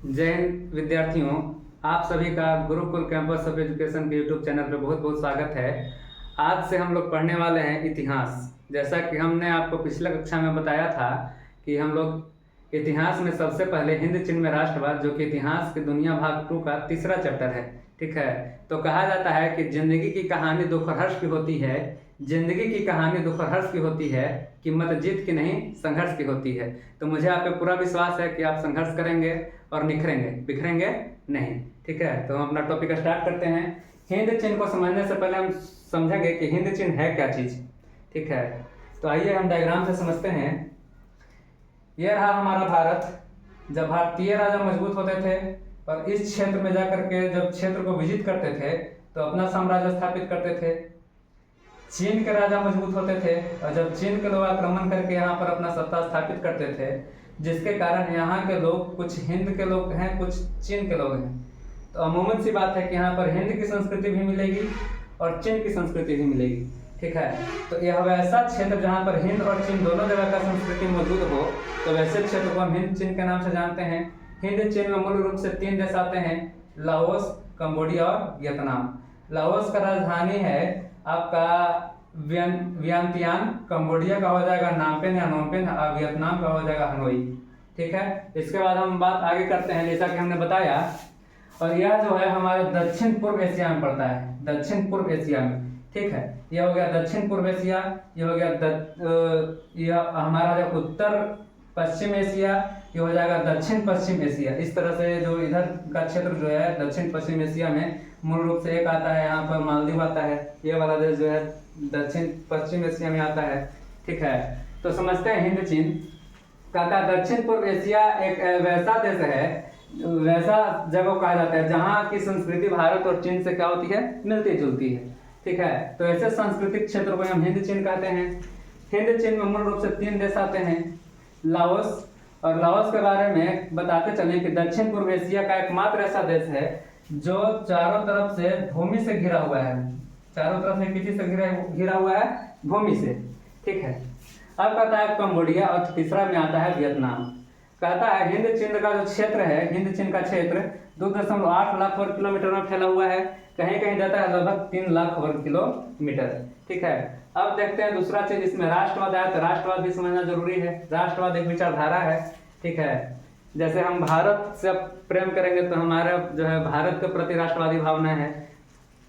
जय हिंद विद्यार्थियों, आप सभी का गुरुकुल कैंपस ऑफ एजुकेशन के यूट्यूब चैनल पर बहुत बहुत स्वागत है। आज से हम लोग पढ़ने वाले हैं इतिहास। जैसा कि हमने आपको पिछले कक्षा में बताया था कि हम लोग इतिहास में सबसे पहले हिंद चिन्ह में राष्ट्रवाद, जो कि इतिहास की दुनिया भाग 2 का तीसरा चैप्टर है। ठीक है, तो कहा जाता है कि जिंदगी की कहानी दुख और हर्ष की होती है। जिंदगी की कहानी दुख और हर्ष की होती है, कीमत जीत की नहीं संघर्ष की होती है। तो मुझे आप पे पूरा विश्वास है कि आप संघर्ष करेंगे और निखरेंगे, बिखरेंगे नहीं। ठीक है, तो हम अपना टॉपिक स्टार्ट करते हैं। हिंद चिन्ह को समझने से पहले हम समझेंगे कि हिंद चिन्ह है क्या चीज। ठीक है, तो आइए हम डायग्राम से समझते हैं। यह रहा हमारा भारत। जब भारतीय राजा मजबूत होते थे और इस क्षेत्र में जाकर के जब क्षेत्र को विजित करते थे तो अपना साम्राज्य स्थापित करते थे। चीन के राजा मजबूत होते थे और जब चीन के लोग आक्रमण करके यहाँ पर अपना सत्ता स्थापित करते थे, जिसके कारण यहाँ के लोग कुछ हिंद के लोग हैं, कुछ चीन के लोग हैं। तो अमूमन सी बात है कि यहाँ पर हिंद की संस्कृति भी मिलेगी और चीन की संस्कृति भी मिलेगी। ठीक है, तो यह वैसा क्षेत्र जहाँ पर हिंद और चीन दोनों जगह का संस्कृति मौजूद हो, तो वैसे क्षेत्र को हम हिंद चीन के नाम से जानते हैं। हिंद चीन में मूल रूप से 3 देश आते हैं, लाओस, कंबोडिया और वियतनाम। लाओस का राजधानी है आपका वियंतियान, कंबोडिया का हो जाएगा नामपेन या नोमपेन और वियतनाम का हो जाएगा हनोई। ठीक है, इसके बाद हम बात आगे करते हैं। जैसा कि हमने बताया, और यह जो है हमारे दक्षिण पूर्व एशिया में पड़ता है, दक्षिण पूर्व एशिया में। ठीक है, यह हो गया दक्षिण पूर्व एशिया, यह हो गया यह हमारा जो उत्तर पश्चिम एशिया, ये हो जाएगा दक्षिण पश्चिम एशिया। इस तरह से जो इधर का क्षेत्र जो है दक्षिण पश्चिम एशिया में मूल रूप से एक आता है, यहाँ पर मालदीव आता है। ये वाला देश जो है दक्षिण पश्चिम एशिया में आता है। ठीक है, तो समझते हैं हिंद चीन का दक्षिण पूर्व एशिया एक वैसा देश है, वैसा जगह कहा जाता है जहाँ की संस्कृति भारत और चीन से क्या होती है, मिलती जुलती है। ठीक है, तो ऐसे सांस्कृतिक क्षेत्र को हम हिंद चीन कहते हैं। हिंद चीन में मूल रूप से 3 देश आते हैं, लाओस। और लाओस के बारे में बताते चलें कि दक्षिण पूर्व एशिया का एकमात्र ऐसा देश है जो चारों तरफ से भूमि से घिरा हुआ है। चारों तरफ से किसी से घिरा हुआ है, भूमि से। ठीक है, अब कहता है कंबोडिया और तीसरा में आता है वियतनाम। कहता है हिंद चीन का जो क्षेत्र है, हिंद चीन का क्षेत्र 2.8 लाख वर्ग किलोमीटर में फैला हुआ है। कहीं कहीं जाता है लगभग 3 लाख वर्ग किलोमीटर। ठीक है, अब देखते हैं दूसरा चीज, इसमें राष्ट्रवाद आया तो राष्ट्रवाद भी समझना जरूरी है। राष्ट्रवाद एक विचारधारा है। ठीक है, जैसे हम भारत से प्रेम करेंगे तो हमारा जो है भारत के प्रति राष्ट्रवादी भावना है।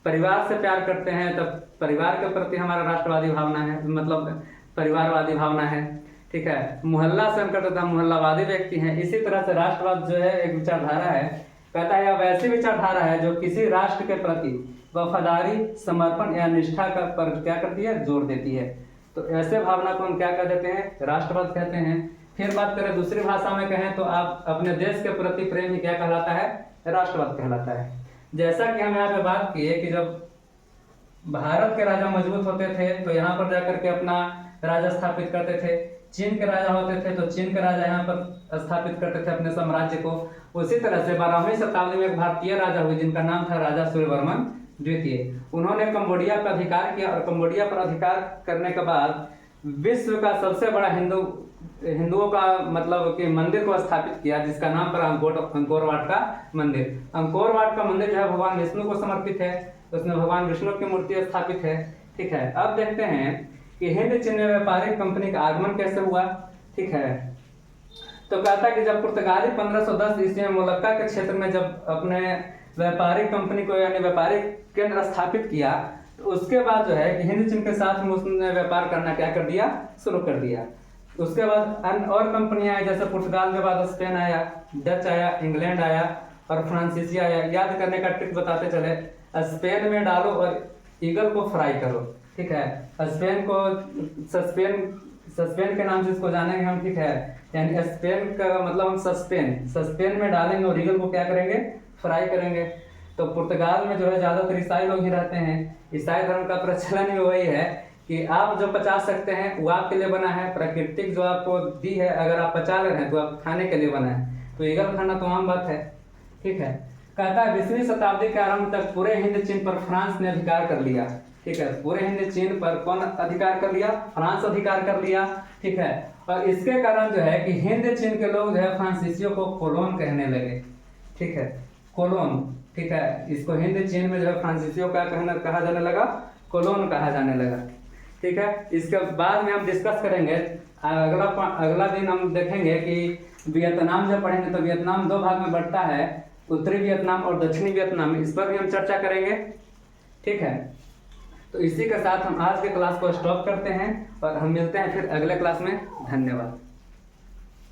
परिवार से प्यार करते हैं तब परिवार के प्रति हमारा राष्ट्रवादी भावना है, मतलब परिवारवादी भावना है। ठीक है, मोहल्ला से हम करते तो हम मोहल्लावादी व्यक्ति हैं। इसी तरह से राष्ट्रवाद जो है एक विचारधारा है। कहता है यह वैसी विचारधारा है जो किसी राष्ट्र के प्रति वफादारी, समर्पण या निष्ठा का पर क्या करती है, जोर देती है। तो ऐसे भावना को हम क्या कह देते हैं, राष्ट्रवाद कहते हैं। फिर बात करें दूसरी भाषा में कहें तो आप अपने देश के प्रति प्रेम ही क्या कहलाता है, राष्ट्रवाद कहलाता है। जैसा कि हम यहाँ पे बात किए कि जब भारत के राजा मजबूत होते थे तो यहाँ पर जाकर के अपना राजा स्थापित करते थे। चीन के राजा होते थे तो चीन के राजा यहाँ पर स्थापित करते थे अपने साम्राज्य को। उसी तरह से 12वीं शताब्दी में एक भारतीय राजा हुए जिनका नाम था राजा सूर्यवर्मन द्वितीय। उन्होंने कंबोडिया पर अधिकार किया और कंबोडिया पर अधिकार करने के बाद विश्व का सबसे बड़ा हिंदुओं का मतलब कि मंदिर को स्थापित किया, जिसका नाम पर अंकोर वाट का मंदिर। अंकोर वाट का मंदिर जो है भगवान विष्णु को समर्पित है, उसमें भगवान विष्णु की मूर्ति स्थापित है। ठीक है, अब देखते हैं कि हिंद चीन में व्यापारिक कंपनी का आगमन कैसे हुआ। ठीक है, तो कहता है कि जब पुर्तगाली 1510 ईस्वी में मोलक्का के क्षेत्र में जब अपने व्यापारिक कंपनी को यानी व्यापारिक केंद्र स्थापित किया, तो उसके बाद जो है कि हिंद चीन के साथ में उसने व्यापार करना क्या कर दिया, शुरू कर दिया। उसके बाद अन्य और कंपनियां आई, जैसे पुर्तगाल के बाद स्पेन आया, डच आया, इंग्लैंड आया और फ्रांसीसी आया। याद करने का ट्रिक बताते चले, स्पेन में डालो और ईगल को फ्राई करो। ठीक है, स्पेन को सस्पेन के नाम से इसको जानेंगे हम। ठीक है, यानी स्पेन का मतलब हम सस्पेन में डालेंगे और ईगल को क्या करेंगे, फ्राई करेंगे। तो पुर्तगाल में जो है ज्यादातर ईसाई लोग ही रहते हैं। ईसाई धर्म का प्रचलन ही वही है कि आप जो पचा सकते हैं वो आपके लिए बना है, प्राकृतिक जो आपको दी है अगर आप पचा ले रहे हैं तो आप खाने के लिए बना है। तो ईगल खाना तो आम बात है। ठीक है, कहता है 20वीं शताब्दी के आरंभ तक पूरे हिंद चीन पर फ्रांस ने अधिकार कर लिया। ठीक है, पूरे हिंद चीन पर कौन अधिकार कर लिया, फ्रांस अधिकार कर लिया। ठीक है, और इसके कारण जो है कि हिंद चीन के लोग जो है फ्रांसीसियों को कोलोन कहने लगे। ठीक है, कोलोन, ठीक है, इसको हिंद चीन में जो है फ्रांसीसियों का कहा जाने लगा, कोलोन कहा जाने लगा। ठीक है, इसके बाद में हम डिस्कस करेंगे, अगला दिन हम देखेंगे कि वियतनाम जब पढ़ेंगे तो वियतनाम दो भाग में बढ़ता है, उत्तरी वियतनाम और दक्षिणी वियतनाम, इस पर भी हम चर्चा करेंगे। ठीक है, तो इसी के साथ हम आज के क्लास को स्टॉप करते हैं और हम मिलते हैं फिर अगले क्लास में। धन्यवाद।